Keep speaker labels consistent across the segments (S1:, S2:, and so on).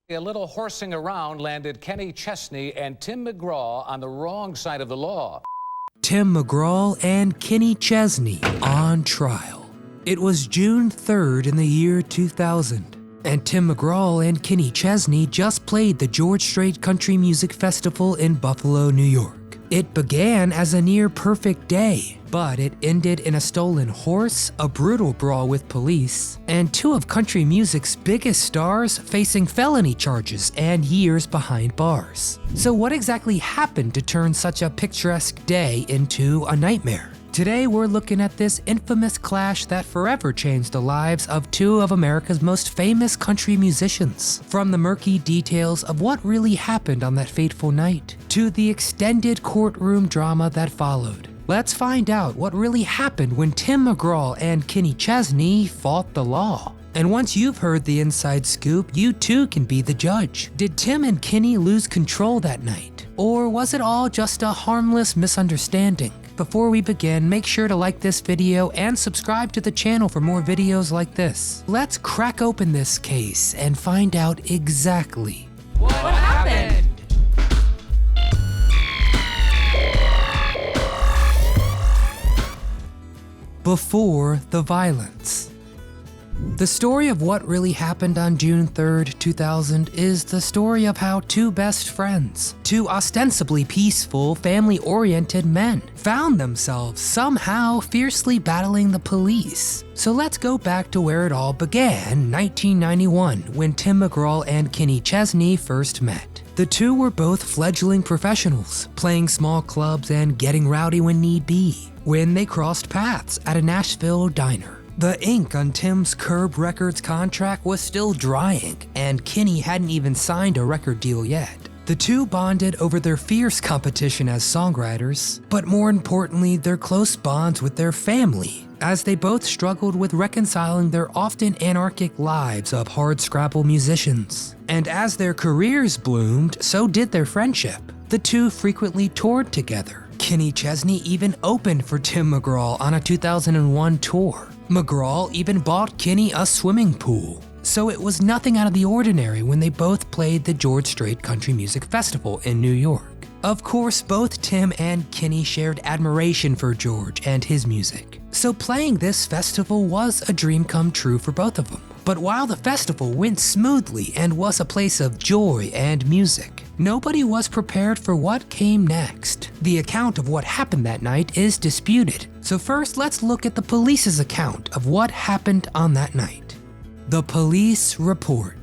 S1: A little horsing around landed Kenny Chesney and Tim Mcgraw on the wrong side of the law.
S2: Tim Mcgraw and Kenny Chesney on trial. It was June 3rd in the year 2000, and Tim Mcgraw and Kenny Chesney just played the George Strait Country Music Festival in Buffalo, New York. It began as a near-perfect day, but it ended in a stolen horse, a brutal brawl with police, and two of country music's biggest stars facing felony charges and years behind bars. So what exactly happened to turn such a picturesque day into a nightmare? Today we're looking at this infamous clash that forever changed the lives of two of America's most famous country musicians. From the murky details of what really happened on that fateful night, to the extended courtroom drama that followed. Let's find out what really happened when Tim Mcgraw and Kenny Chesney fought the law. And once you've heard the inside scoop, you too can be the judge. Did Tim and Kenny lose control that night? Or was it all just a harmless misunderstanding? Before we begin, make sure to like this video and subscribe to the channel for more videos like this. Let's crack open this case and find out exactly
S3: what happened.
S2: Before the violence. The story of what really happened on June 3rd, 2000 is the story of how two best friends, two ostensibly peaceful, family-oriented men, found themselves somehow fiercely battling the police. So let's go back to where it all began, 1991, when Tim Mcgraw and Kenny Chesney first met. The two were both fledgling professionals, playing small clubs and getting rowdy when need be, when they crossed paths at a Nashville diner. The ink on Tim's Curb Records contract was still drying, and Kenny hadn't even signed a record deal yet. The two bonded over their fierce competition as songwriters, but more importantly, their close bonds with their family, as they both struggled with reconciling their often anarchic lives of hardscrabble musicians. And as their careers bloomed, so did their friendship. The two frequently toured together. Kenny Chesney even opened for Tim Mcgraw on a 2001 tour. Mcgraw even bought Kenny a swimming pool. So it was nothing out of the ordinary when they both played the George Strait Country Music Festival in New York. Of course, both Tim and Kenny shared admiration for George and his music. So playing this festival was a dream come true for both of them. But while the festival went smoothly and was a place of joy and music, nobody was prepared for what came next. The account of what happened that night is disputed. So first, let's look at the police's account of what happened on that night. The police report.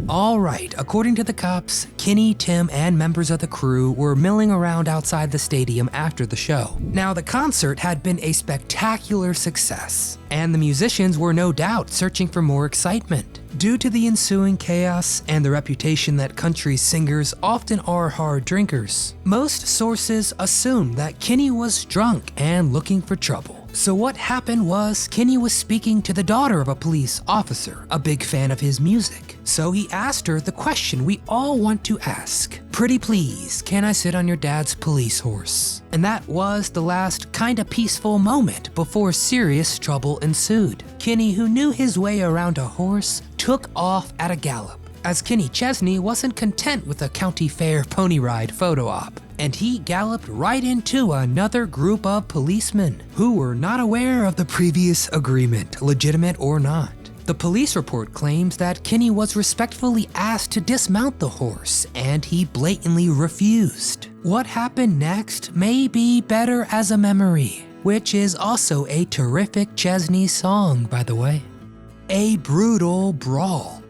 S2: All right, according to the cops, Kenny, Tim, and members of the crew were milling around outside the stadium after the show. Now, the concert had been a spectacular success, and the musicians were no doubt searching for more excitement. Due to the ensuing chaos and the reputation that country singers often are hard drinkers, most sources assumed that Kenny was drunk and looking for trouble. So what happened was Kenny was speaking to the daughter of a police officer, a big fan of his music. So he asked her the question we all want to ask. Pretty please, can I sit on your dad's police horse? And that was the last kinda peaceful moment before serious trouble ensued. Kenny, who knew his way around a horse, took off at a gallop, as Kenny Chesney wasn't content with a county fair pony ride photo op, and he galloped right into another group of policemen who were not aware of the previous agreement, legitimate or not. The police report claims that Kenny was respectfully asked to dismount the horse, and he blatantly refused. What happened next may be better as a memory, which is also a terrific Chesney song, by the way. A Brutal Brawl.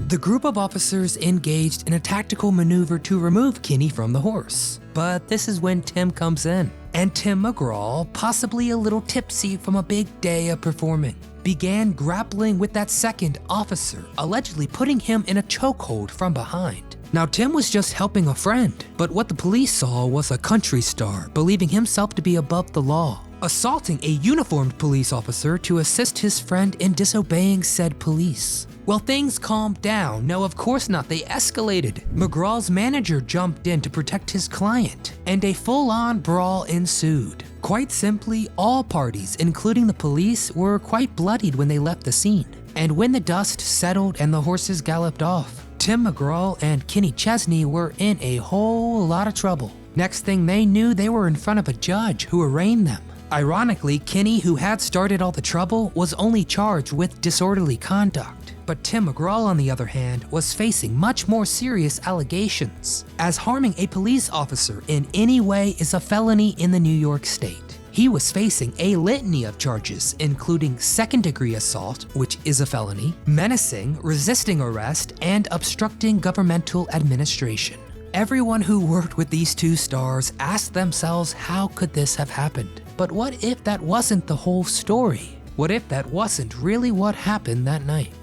S2: The group of officers engaged in a tactical maneuver to remove Kenny from the horse. But this is when Tim comes in, and Tim Mcgraw, possibly a little tipsy from a big day of performing, began grappling with that second officer, allegedly putting him in a chokehold from behind. Now, Tim was just helping a friend, but what the police saw was a country star believing himself to be above the law, assaulting a uniformed police officer to assist his friend in disobeying said police. Well, things calmed down. No, of course not, they escalated. Mcgraw's manager jumped in to protect his client, and a full-on brawl ensued. Quite simply, all parties, including the police, were quite bloodied when they left the scene. And when the dust settled and the horses galloped off, Tim Mcgraw and Kenny Chesney were in a whole lot of trouble. Next thing they knew, they were in front of a judge who arraigned them. Ironically, Kenny, who had started all the trouble, was only charged with disorderly conduct. But Tim Mcgraw, on the other hand, was facing much more serious allegations, as harming a police officer in any way is a felony in the New York state. He was facing a litany of charges, including second-degree assault, which is a felony, menacing, resisting arrest, and obstructing governmental administration. Everyone who worked with these two stars asked themselves, how could this have happened? But what if that wasn't the whole story? What if that wasn't really what happened that night?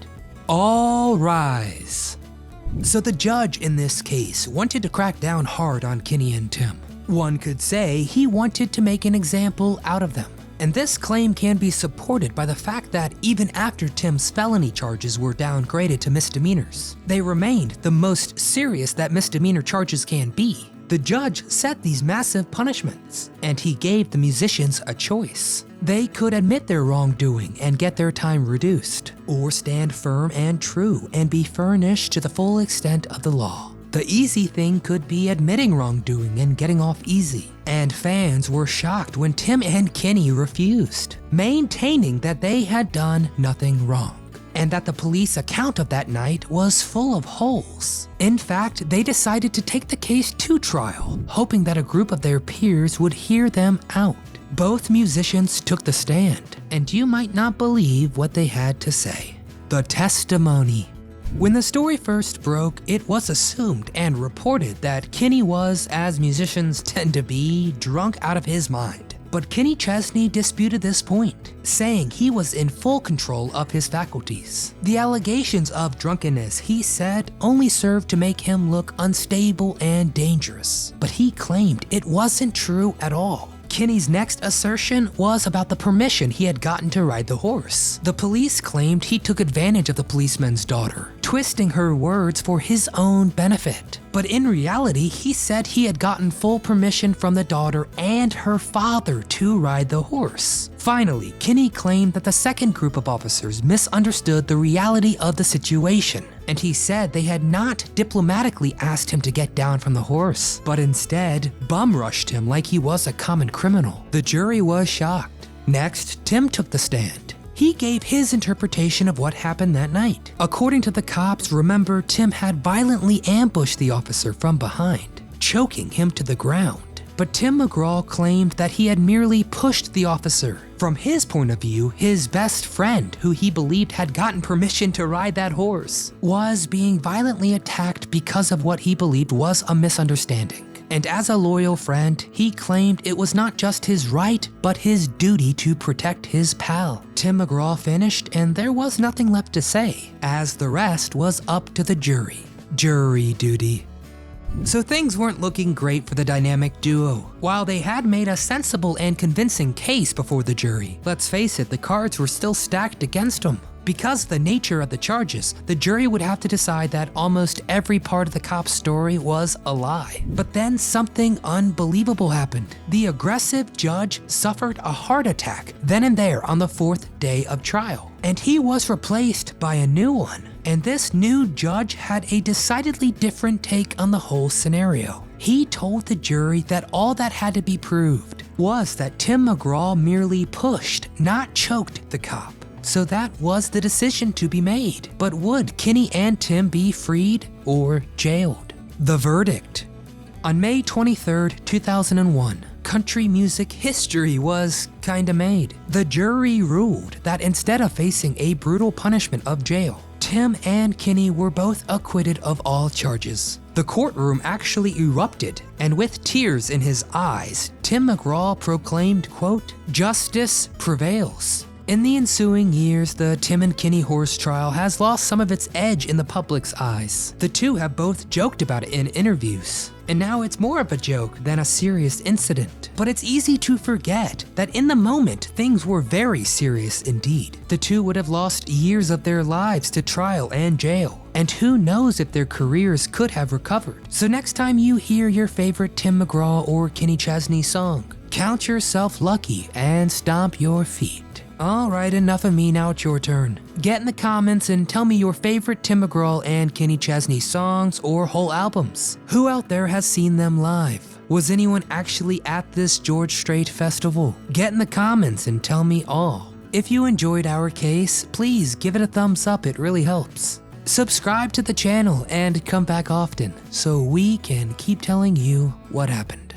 S2: All rise. So the judge in this case wanted to crack down hard on Kenny and Tim. One could say he wanted to make an example out of them. And this claim can be supported by the fact that even after Tim's felony charges were downgraded to misdemeanors, they remained the most serious that misdemeanor charges can be. The judge set these massive punishments, and he gave the musicians a choice. They could admit their wrongdoing and get their time reduced, or stand firm and true and be furnished to the full extent of the law. The easy thing could be admitting wrongdoing and getting off easy, and fans were shocked when Tim and Kenny refused, maintaining that they had done nothing wrong, and that the police account of that night was full of holes. In fact, they decided to take the case to trial, hoping that a group of their peers would hear them out. Both musicians took the stand, and you might not believe what they had to say. The testimony. When the story first broke, it was assumed and reported that Kenny was, as musicians tend to be, drunk out of his mind. But Kenny Chesney disputed this point, saying he was in full control of his faculties. The allegations of drunkenness, he said, only served to make him look unstable and dangerous. But he claimed it wasn't true at all. Kenny's next assertion was about the permission he had gotten to ride the horse. The police claimed he took advantage of the policeman's daughter, twisting her words for his own benefit. But in reality, he said he had gotten full permission from the daughter and her father to ride the horse. Finally, Kenny claimed that the second group of officers misunderstood the reality of the situation, and he said they had not diplomatically asked him to get down from the horse, but instead bum-rushed him like he was a common criminal. The jury was shocked. Next, Tim took the stand. He gave his interpretation of what happened that night. According to the cops, remember, Tim had violently ambushed the officer from behind, choking him to the ground. But Tim Mcgraw claimed that he had merely pushed the officer. From his point of view, his best friend, who he believed had gotten permission to ride that horse, was being violently attacked because of what he believed was a misunderstanding. And as a loyal friend, he claimed it was not just his right, but his duty to protect his pal. Tim Mcgraw finished, and there was nothing left to say, as the rest was up to the jury. Jury duty. So things weren't looking great for the dynamic duo. While they had made a sensible and convincing case before the jury, let's face it, the cards were still stacked against them. Because of the nature of the charges, the jury would have to decide that almost every part of the cop's story was a lie. But then something unbelievable happened. The aggressive judge suffered a heart attack then and there on the fourth day of trial, and he was replaced by a new one. And this new judge had a decidedly different take on the whole scenario. He told the jury that all that had to be proved was that Tim Mcgraw merely pushed, not choked, the cop. So that was the decision to be made. But would Kenny and Tim be freed or jailed? The verdict. On May 23rd, 2001, country music history was kinda made. The jury ruled that instead of facing a brutal punishment of jail, Tim and Kenny were both acquitted of all charges. The courtroom actually erupted, and with tears in his eyes, Tim Mcgraw proclaimed, quote, "Justice prevails." In the ensuing years, the Tim and Kenny horse trial has lost some of its edge in the public's eyes. The two have both joked about it in interviews, and now it's more of a joke than a serious incident. But it's easy to forget that in the moment, things were very serious indeed. The two would have lost years of their lives to trial and jail, and who knows if their careers could have recovered. So next time you hear your favorite Tim Mcgraw or Kenny Chesney song, count yourself lucky and stomp your feet. Alright, enough of me, now it's your turn. Get in the comments and tell me your favorite Tim Mcgraw and Kenny Chesney songs or whole albums. Who out there has seen them live? Was anyone actually at this George Strait festival? Get in the comments and tell me all. If you enjoyed our case, please give it a thumbs up, it really helps. Subscribe to the channel and come back often so we can keep telling you what happened.